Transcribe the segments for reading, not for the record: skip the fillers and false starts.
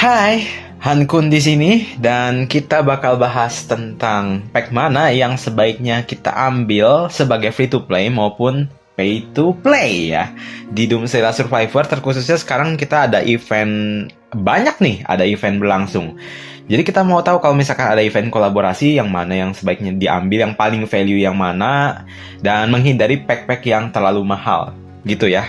Hai, Hankun di sini dan kita bakal bahas tentang pack mana yang sebaiknya kita ambil sebagai free to play maupun pay to play ya. Di Doomsday Survivor terkhususnya sekarang kita ada event banyak nih, ada event berlangsung. Jadi kita mau tahu kalau misalkan ada event kolaborasi yang mana yang sebaiknya diambil, yang paling value yang mana, dan menghindari pack-pack yang terlalu mahal. Gitu ya.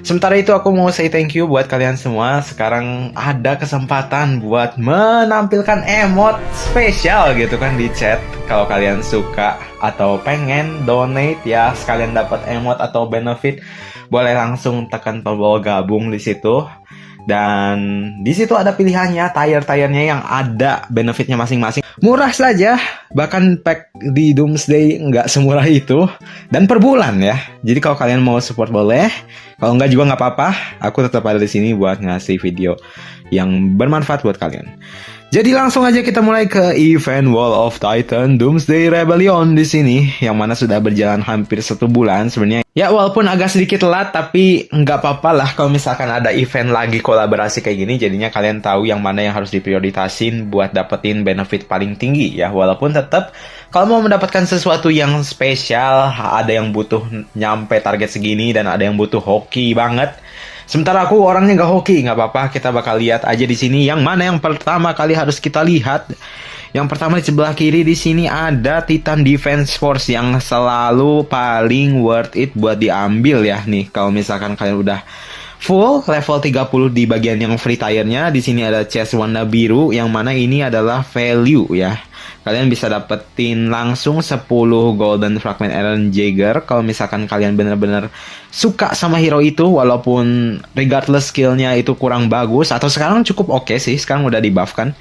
Sementara itu aku mau say thank you buat kalian semua. Sekarang ada kesempatan buat menampilkan emot spesial gitu kan di chat. Kalau kalian suka atau pengen donate ya, sekalian dapat emot atau benefit, boleh langsung tekan tombol gabung di situ. Dan di situ ada pilihannya, tier-tiernya yang ada benefitnya masing-masing. Murah saja, bahkan pack di Doomsday nggak semurah itu. Dan per bulan ya. Jadi kalau kalian mau support boleh, kalau nggak juga nggak apa-apa. Aku tetap ada di sini buat ngasih video yang bermanfaat buat kalian. Jadi langsung aja kita mulai ke event Wall of Titan Doomsday Rebellion di sini, yang mana sudah berjalan hampir 1 bulan sebenarnya. Ya walaupun agak sedikit telat, tapi nggak apa-apa lah kalau misalkan ada event lagi kolaborasi kayak gini. Jadinya kalian tahu yang mana yang harus diprioritasin buat dapetin benefit paling tinggi ya. Walaupun tetap kalau mau mendapatkan sesuatu yang spesial, ada yang butuh nyampe target segini dan ada yang butuh hoki banget. Sementara aku orangnya gak hoki, nggak apa-apa. Kita bakal lihat aja di sini yang mana yang pertama kali harus kita lihat. Yang pertama di sebelah kiri di sini ada Titan Defense Force yang selalu paling worth it buat diambil ya nih. Kalau misalkan kalian udah full level 30 di bagian yang free tire-nya, di sini ada chest warna biru yang mana ini adalah value ya. Kalian bisa dapetin langsung 10 Golden Fragment Eren Jaeger kalau misalkan kalian benar-benar suka sama hero itu, walaupun regardless skillnya itu kurang bagus atau sekarang cukup oke sih, sekarang udah di buff kan.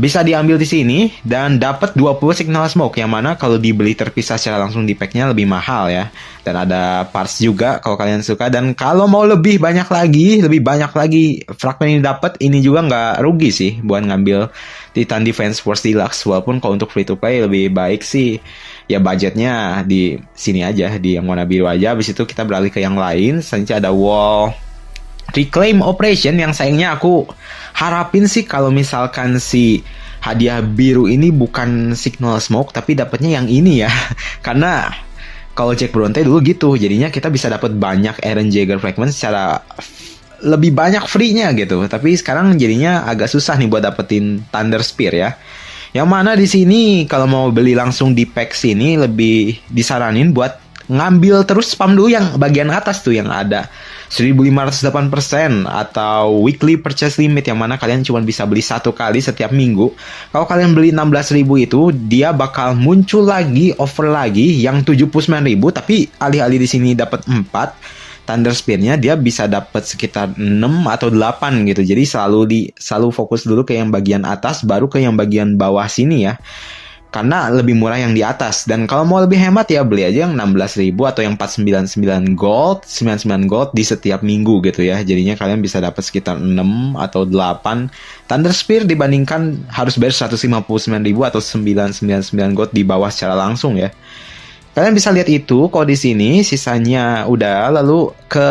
Bisa diambil di sini dan dapat 20 signal smoke yang mana kalau dibeli terpisah secara langsung di packnya lebih mahal ya. Dan ada parts juga kalau kalian suka, dan kalau mau lebih banyak lagi fragment ini dapat, ini juga nggak rugi sih buat ngambil Titan Defense Force Deluxe. Walaupun kalau untuk free to play lebih baik sih ya budgetnya di sini aja, di yang warna biru aja. Habis itu kita beralih ke yang lain. Selanjutnya ada Wall Reclaim Operation yang sayangnya aku harapin sih kalau misalkan si hadiah biru ini bukan signal smoke tapi dapatnya yang ini ya. Karena kalau Jack Bronte dulu gitu, jadinya kita bisa dapat banyak Eren Jaeger fragment secara lebih banyak free-nya gitu. Tapi sekarang jadinya agak susah nih buat dapetin Thunder Spear ya. Yang mana di sini kalau mau beli langsung di pack sini lebih disaranin buat ngambil terus spam dulu yang bagian atas tuh yang ada 1508% atau weekly purchase limit, yang mana kalian cuma bisa beli 1 kali setiap minggu. Kalau kalian beli 16.000 itu dia bakal muncul lagi offer lagi yang 79.000, tapi alih-alih di sini dapat 4 Thunder Spear-nya, dia bisa dapat sekitar 6 atau 8 gitu. Jadi selalu fokus dulu ke yang bagian atas baru ke yang bagian bawah sini ya. Karena lebih murah yang di atas. Dan kalau mau lebih hemat ya beli aja yang 16.000 atau yang 499 gold, 99 gold di setiap minggu gitu ya. Jadinya kalian bisa dapat sekitar 6 atau 8 Thunder Spear dibandingkan harus bayar 159.000 atau 999 gold di bawah secara langsung ya. Kalian bisa lihat itu kalau di sini sisanya udah. Lalu ke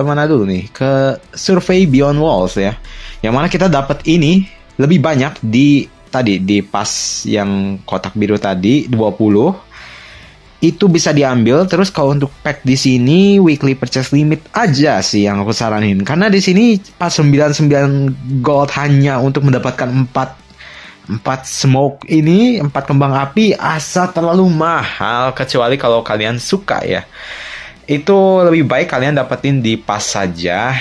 mana dulu nih? Ke Survey Beyond Walls ya. Yang mana kita dapat ini lebih banyak di pas yang kotak biru tadi 20 itu bisa diambil. Terus kalau untuk pack di sini weekly purchase limit aja sih yang aku saranin, karena di sini pas 99 gold hanya untuk mendapatkan 4 smoke ini, 4 kembang api, asa terlalu mahal. Kecuali kalau kalian suka ya, itu lebih baik kalian dapetin di pas saja.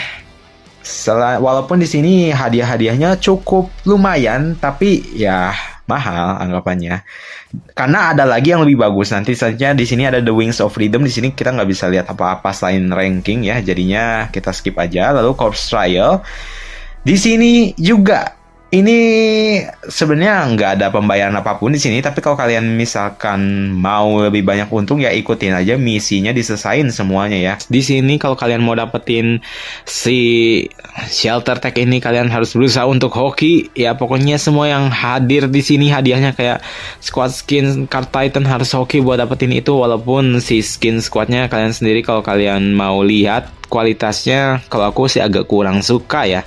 Walaupun di sini hadiah-hadiahnya cukup lumayan, tapi ya mahal anggapannya. Karena ada lagi yang lebih bagus. Nanti saja di sini ada The Wings of Freedom. Di sini kita nggak bisa lihat apa-apa selain ranking ya. Jadinya kita skip aja. Lalu Corpse Trial. Di sini juga ini sebenarnya nggak ada pembayaran apapun di sini, tapi kalau kalian misalkan mau lebih banyak untung ya ikutin aja misinya, diselesain semuanya ya. Di sini kalau kalian mau dapetin si shelter tag ini kalian harus berusaha untuk hoki ya. Pokoknya semua yang hadir di sini hadiahnya kayak squad skin card Titan harus hoki buat dapetin itu. Walaupun si skin squadnya kalian sendiri kalau kalian mau lihat kualitasnya, kalau aku sih agak kurang suka ya.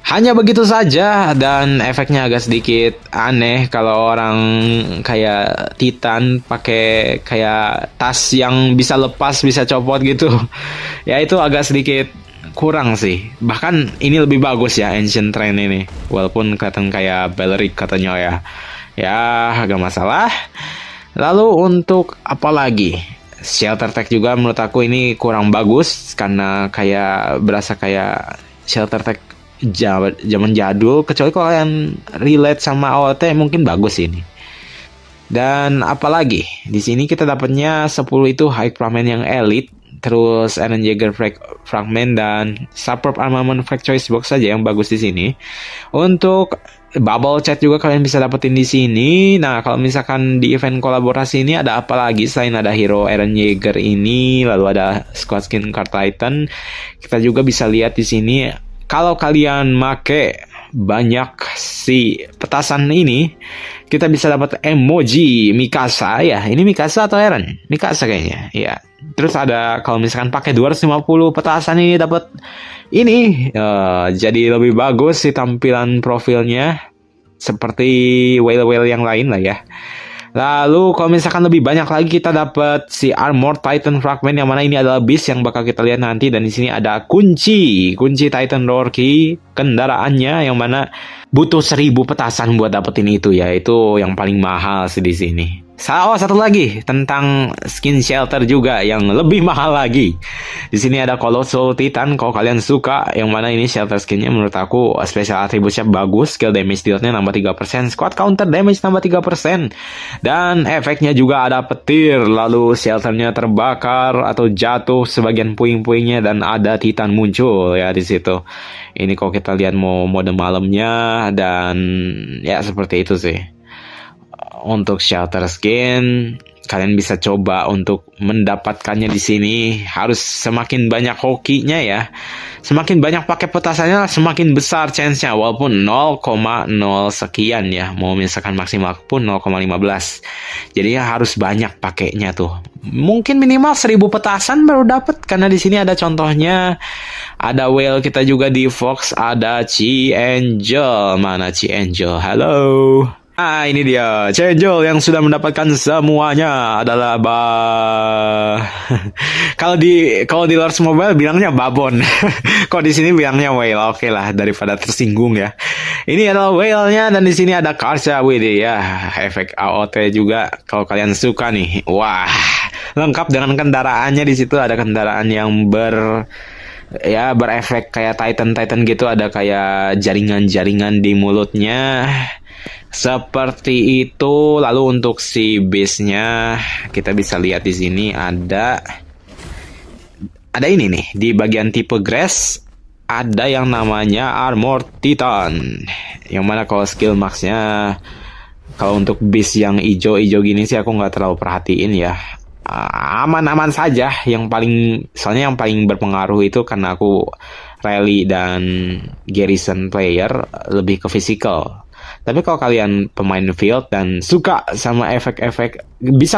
Hanya begitu saja, dan efeknya agak sedikit aneh kalau orang kayak Titan pakai kayak tas yang bisa lepas, bisa copot gitu. Ya itu agak sedikit kurang sih. Bahkan ini lebih bagus ya Ancient Train ini. Walaupun kelihatan kayak Balearic katanya ya. Ya agak masalah. Lalu untuk apa lagi? Shelter Tech juga menurut aku ini kurang bagus karena kayak berasa kayak Shelter Tech zaman jadul, kecuali kalau kalian relate sama AOT mungkin bagus ini. Dan apalagi di sini kita dapatnya 10 itu High Fragment yang elite, terus Eren Jaeger Fragment dan Superb Armament Frag Choice Box saja yang bagus di sini. Untuk Bubble Chat juga kalian bisa dapetin di sini. Nah, kalau misalkan di event kolaborasi ini ada apa lagi selain ada hero Eren Jaeger ini, lalu ada Squad Skin Card Titan, kita juga bisa lihat di sini. Kalau kalian make banyak si petasan ini, kita bisa dapat emoji Mikasa ya. Ini Mikasa atau Eren? Mikasa kayaknya. Ya. Terus ada kalau misalkan pakai 250 petasan ini dapat ini jadi lebih bagus si tampilan profilnya seperti whale-whale yang lain lah ya. Lalu kalau misalkan lebih banyak lagi kita dapat si Armor Titan Fragment yang mana ini adalah beast yang bakal kita lihat nanti, dan di sini ada kunci Titan Roar Key kendaraannya yang mana butuh 1000 petasan buat dapetin itu ya. Itu yang paling mahal sih di sini. Satu lagi tentang skin shelter juga yang lebih mahal lagi. Di sini ada Colossal Titan kalau kalian suka, yang mana ini shelter skinnya menurut aku special attribute-nya bagus, skill damage deal-nya nambah 3%, squad counter damage nambah 3%, dan efeknya juga ada petir, lalu shelternya terbakar atau jatuh sebagian puing-puingnya dan ada Titan muncul ya di situ. Ini kalau kita lihat mau mode malamnya, dan ya seperti itu sih. Untuk shelter skin, kalian bisa coba untuk mendapatkannya di sini. Harus semakin banyak hokinya ya. Semakin banyak pakai petasannya, semakin besar chance-nya. Walaupun 0,0 sekian ya. Mau misalkan maksimal pun 0,15. Jadi ya harus banyak pakainya tuh. Mungkin minimal 1000 petasan baru dapat, karena di sini ada contohnya. Ada whale kita juga di Fox, ada Chi Angel. Mana Chi Angel? Halo. Nah, ini dia Angel yang sudah mendapatkan semuanya adalah kalau di Lords Mobile bilangnya babon. Kok di sini bilangnya whale. Oke lah, daripada tersinggung ya. Ini adalah whale-nya, dan di sini ada Karsa WD ya. Efek AOT juga kalau kalian suka nih. Wah, lengkap dengan kendaraannya. Di situ ada kendaraan yang berefek kayak Titan gitu, ada kayak jaringan-jaringan di mulutnya. Seperti itu. Lalu untuk si base-nya kita bisa lihat di sini ada ini nih di bagian tipe grass, ada yang namanya Armor Titan, yang mana kalau skill max-nya, kalau untuk base yang ijo-ijo gini sih aku nggak terlalu perhatiin ya. Aman-aman saja. Soalnya yang paling berpengaruh itu karena aku rally dan garrison player, lebih ke physical. Tapi kalau kalian pemain field dan suka sama efek-efek, bisa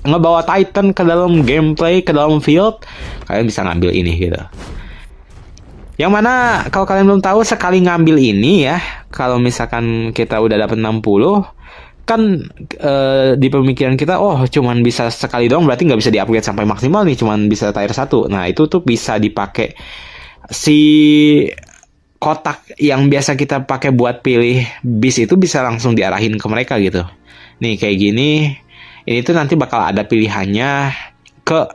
ngebawa Titan ke dalam gameplay, ke dalam field, kalian bisa ngambil ini gitu. Yang mana kalau kalian belum tahu, sekali ngambil ini ya, kalau misalkan kita udah dapat 60, kan di pemikiran kita, oh cuman bisa sekali doang, berarti nggak bisa di-upgrade sampai maksimal nih, cuman bisa tier 1. Nah itu tuh bisa dipakai si kotak yang biasa kita pakai buat pilih bis, itu bisa langsung diarahin ke mereka gitu. Nih kayak gini, ini tuh nanti bakal ada pilihannya ke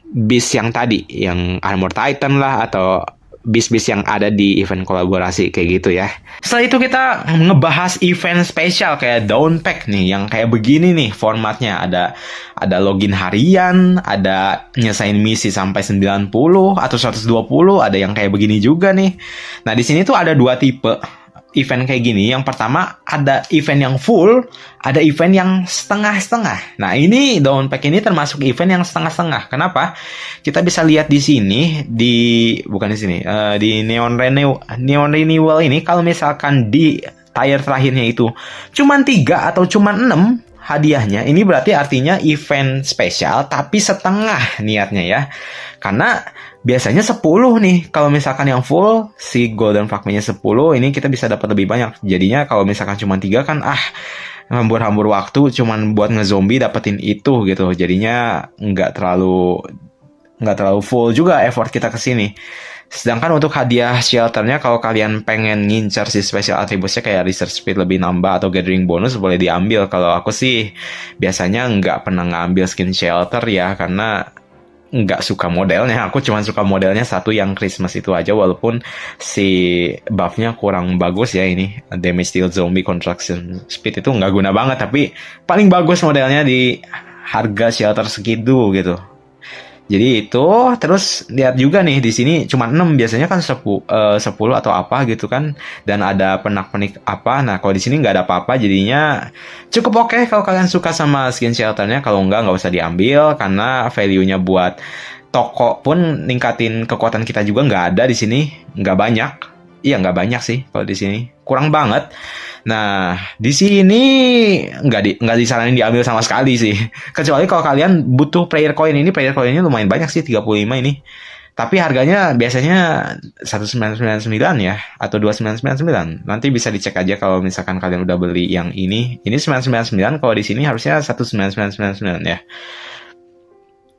bis yang tadi, yang Armor Titan lah, atau bis-bis yang ada di event kolaborasi kayak gitu ya. Setelah itu kita ngebahas event spesial kayak Dawn Pack nih, yang kayak begini nih formatnya. Ada login harian, ada nyesain misi sampai 90 atau 120, ada yang kayak begini juga nih. Nah di sini tuh ada 2 tipe event kayak gini. Yang pertama ada event yang full, ada event yang setengah-setengah. Nah ini Dawn Pack ini termasuk event yang setengah-setengah. Kenapa? Kita bisa lihat di sini, di Neon Renewal ini, kalau misalkan di tier terakhirnya itu cuman 3 atau cuman 6 hadiahnya, ini berarti artinya event spesial tapi setengah niatnya ya. Karena Biasanya 10 nih. Kalau misalkan yang full, si golden fragmentnya 10, ini kita bisa dapat lebih banyak. Jadinya kalau misalkan cuma 3 kan, hambur-hambur waktu cuman buat ngezombie dapetin itu gitu. Jadinya nggak terlalu full juga effort kita ke sini. Sedangkan untuk hadiah shelternya, kalau kalian pengen ngincar si special attributes-nya kayak research speed lebih nambah atau gathering bonus, boleh diambil. Kalau aku sih biasanya nggak pernah ngambil skin shelter ya, karena nggak suka modelnya. Aku cuma suka modelnya satu yang Christmas itu aja, walaupun si buff-nya kurang bagus ya ini. Damage deal zombie construction speed itu nggak guna banget, tapi paling bagus modelnya di harga shelter segitu gitu. Jadi itu, terus lihat juga nih di sini cuma 6, biasanya kan 10 atau apa gitu kan, dan ada penak-penik apa. Nah, kalau di sini nggak ada apa-apa, jadinya cukup oke kalau kalian suka sama skin shelternya. Kalau nggak usah diambil, karena value-nya buat toko pun ningkatin kekuatan kita juga nggak ada di sini, nggak banyak. Iya, nggak banyak sih kalau di sini, kurang banget. Nah, di sini nggak disaranin diambil sama sekali sih. Kecuali kalau kalian butuh player coin ini lumayan banyak sih, 35 ini. Tapi harganya biasanya 1999 ya, atau 2999. Nanti bisa dicek aja kalau misalkan kalian udah beli yang ini. Ini 999, kalau di sini harusnya 19999 ya.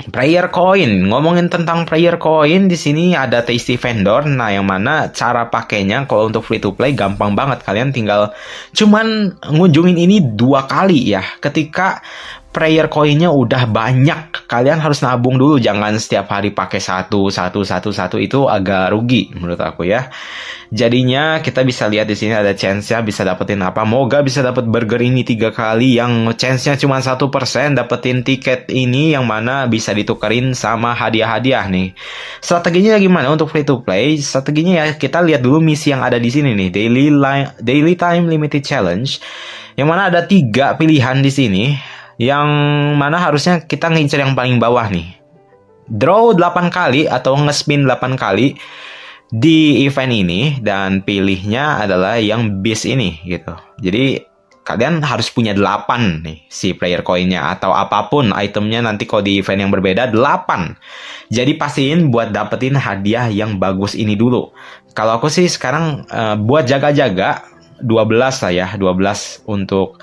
Prayer coin, ngomongin tentang prayer coin, di sini ada Tasty Vendor. Nah, yang mana cara pakainya kalau untuk free to play gampang banget. Kalian tinggal cuman ngunjungin ini 2 kali ya. Ketika prayer coinnya udah banyak, kalian harus nabung dulu. Jangan setiap hari pakai satu, itu agak rugi menurut aku ya. Jadinya kita bisa lihat di sini ada chance-nya bisa dapetin apa. Moga bisa dapet burger ini 3 kali, yang chance-nya cuma 1% dapetin tiket ini, yang mana bisa ditukerin sama hadiah-hadiah nih. Strateginya gimana untuk free to play? Strateginya ya kita lihat dulu misi yang ada di sini nih, daily time limited challenge. Yang mana ada 3 pilihan di sini, yang mana harusnya kita ngincer yang paling bawah nih. Draw 8 kali atau nge-spin 8 kali di event ini, dan pilihnya adalah yang beast ini gitu. Jadi kalian harus punya 8 nih si player coinnya, atau apapun itemnya nanti kalau di event yang berbeda 8. Jadi pastiin buat dapetin hadiah yang bagus ini dulu. Kalau aku sih sekarang buat jaga-jaga 12 lah ya, 12 untuk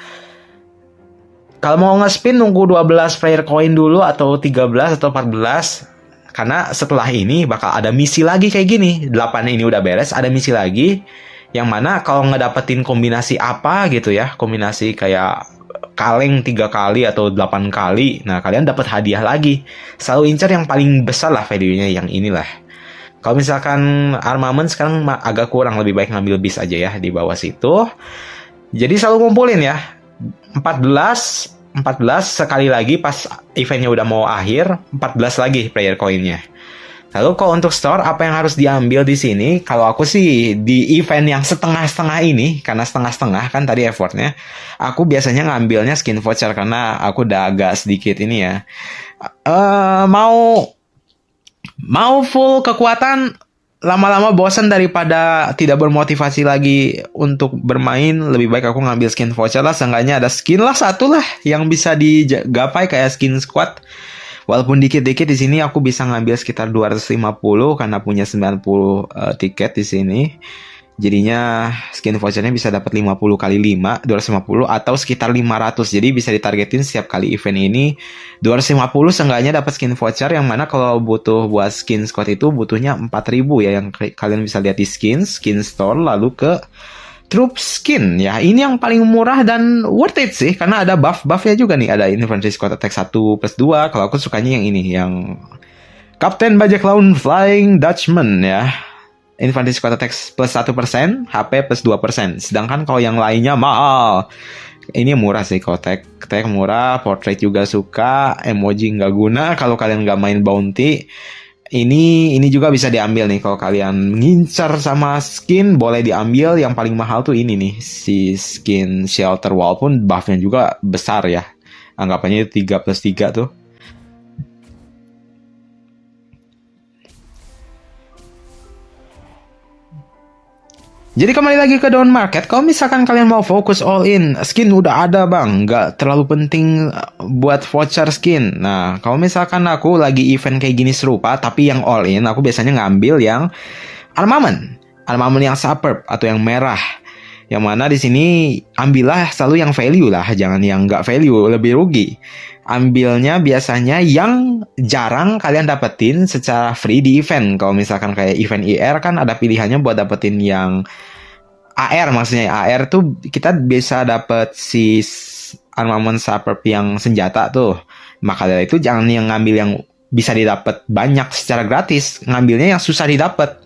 kalau mau nge-spin nunggu 12 player coin dulu, atau 13 atau 14. Karena setelah ini bakal ada misi lagi kayak gini. 8 ini udah beres, ada misi lagi. Yang mana kalau ngedapetin kombinasi apa gitu ya, kombinasi kayak kaleng 3 kali atau 8 kali, nah kalian dapat hadiah lagi. Selalu incar yang paling besar lah value-nya, yang inilah. Kalau misalkan armament sekarang agak kurang, lebih baik ngambil bis aja ya di bawah situ. Jadi selalu ngumpulin ya. 14 sekali lagi pas eventnya udah mau akhir, 14 lagi player coinnya. Lalu kalau untuk store, apa yang harus diambil di sini? Kalau aku sih di event yang setengah-setengah ini, karena setengah-setengah kan tadi effortnya, aku biasanya ngambilnya skin voucher karena aku udah agak sedikit ini ya. Mau full kekuatan, lama-lama bosan daripada tidak bermotivasi lagi untuk bermain, lebih baik aku ngambil skin voucher lah. Seenggaknya ada skin lah satu lah yang bisa digapai kayak skin squad. Walaupun dikit-dikit, di sini aku bisa ngambil sekitar 250 karena punya 90 tiket di sini. Jadinya skin vouchernya bisa dapat 50 kali 5, 250 atau sekitar 500. Jadi bisa ditargetin setiap kali event ini 250 seenggaknya dapat skin voucher, yang mana kalau butuh buat skin squad itu butuhnya 4000 ya, yang kalian bisa lihat di skin store, lalu ke troop skin ya. Ini yang paling murah dan worth it sih, karena ada buff-buffnya juga nih. Ada infantry squad attack 1+2. Kalau aku sukanya yang ini, yang Kapten Bajak Laut Flying Dutchman ya. Infantry squad attack plus 1%, HP plus 2%. Sedangkan kalau yang lainnya mahal. Ini murah sih, kalau tag murah, portrait juga suka, emoji nggak guna kalau kalian nggak main bounty. Ini juga bisa diambil nih kalau kalian ngincar sama skin, boleh diambil. Yang paling mahal tuh ini nih, si skin shelter, walaupun buffnya juga besar ya. Anggapannya 3+3 tuh. Jadi kembali lagi ke down market, kalau misalkan kalian mau fokus all in, skin udah ada bang, nggak terlalu penting buat voucher skin. Nah, kalau misalkan aku lagi event kayak gini serupa, tapi yang all in, aku biasanya ngambil yang armament yang superb atau yang merah. Yang mana di sini ambillah selalu yang value lah, jangan yang nggak value, lebih rugi. Ambilnya biasanya yang jarang kalian dapetin secara free di event. Kalau misalkan kayak event IR kan ada pilihannya buat dapetin yang AR, maksudnya AR tuh kita bisa dapet si armament superb yang senjata tuh. Maka dari itu jangan yang ngambil yang bisa didapat banyak secara gratis, ngambilnya yang susah didapat.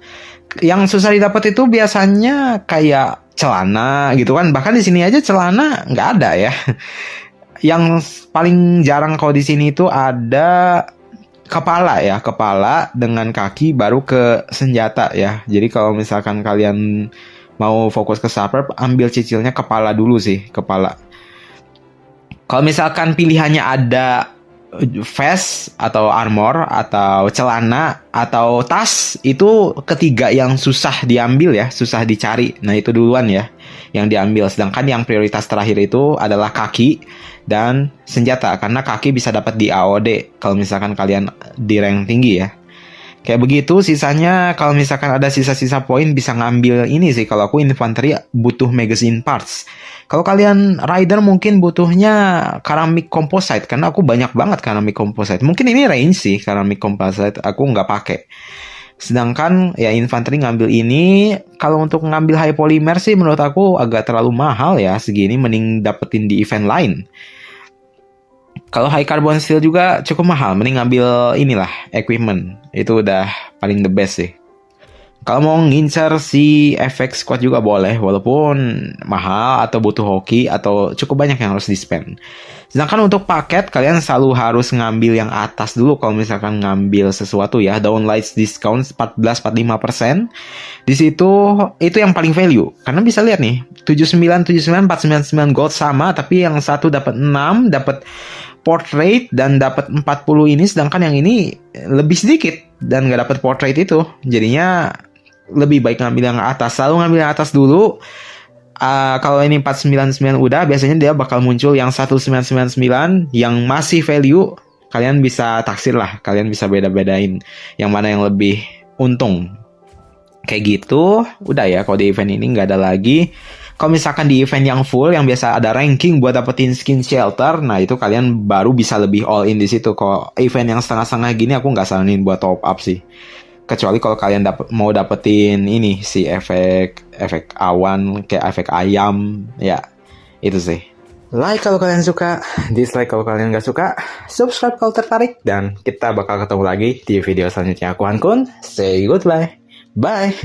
Yang susah didapat itu biasanya kayak celana gitu kan. Bahkan di sini aja celana nggak ada ya. Yang paling jarang kalau di sini itu ada kepala ya, kepala dengan kaki baru ke senjata ya. Jadi kalau misalkan kalian mau fokus ke superb, ambil cicilnya kepala dulu sih, kepala. Kalau misalkan pilihannya ada vest atau armor atau celana atau tas, itu ketiga yang susah diambil ya, susah dicari. Nah itu duluan ya yang diambil. Sedangkan yang prioritas terakhir itu adalah kaki dan senjata, karena kaki bisa dapat di AOD kalau misalkan kalian di rank tinggi ya. Kayak begitu, sisanya kalau misalkan ada sisa-sisa poin bisa ngambil ini sih. Kalau aku infanteri butuh magazine parts. Kalau kalian rider mungkin butuhnya keramik composite, karena aku banyak banget keramik composite. Mungkin ini range sih, keramik composite aku nggak pakai. Sedangkan ya infanteri ngambil ini. Kalau untuk ngambil high polymer sih menurut aku agak terlalu mahal ya, segini mending dapetin di event lain. Kalau high carbon steel juga cukup mahal, mending ngambil inilah equipment. Itu udah paling the best sih. Kalau mau ngincar si efek squad juga boleh, walaupun mahal atau butuh hoki atau cukup banyak yang harus di-spend. Sedangkan untuk paket, kalian selalu harus ngambil yang atas dulu kalau misalkan ngambil sesuatu ya. Downlights discount 14-45%. Di situ, itu yang paling value. Karena bisa lihat nih, 79, 79, 499 gold sama, tapi yang satu dapat 6, dapat portrait dan dapat 40 ini, sedangkan yang ini lebih sedikit dan nggak dapat portrait itu. Jadinya lebih baik ngambil yang atas. Selalu ngambil yang atas dulu. Kalau ini 499 udah, biasanya dia bakal muncul yang 1999 yang masih value. Kalian bisa taksir lah, kalian bisa beda-bedain yang mana yang lebih untung. Kayak gitu, udah ya. Kalau di event ini nggak ada lagi. Kalau misalkan di event yang full, yang biasa ada ranking buat dapetin skin shelter, nah itu kalian baru bisa lebih all in di situ. Kalau event yang setengah-setengah gini, aku nggak saranin buat top up sih. Kecuali kalau kalian mau dapetin ini si efek awan, kayak efek ayam, ya itu sih. Like kalau kalian suka, dislike kalau kalian nggak suka, subscribe kalau tertarik, dan kita bakal ketemu lagi di video selanjutnya. Aku Han Kun, say goodbye, bye.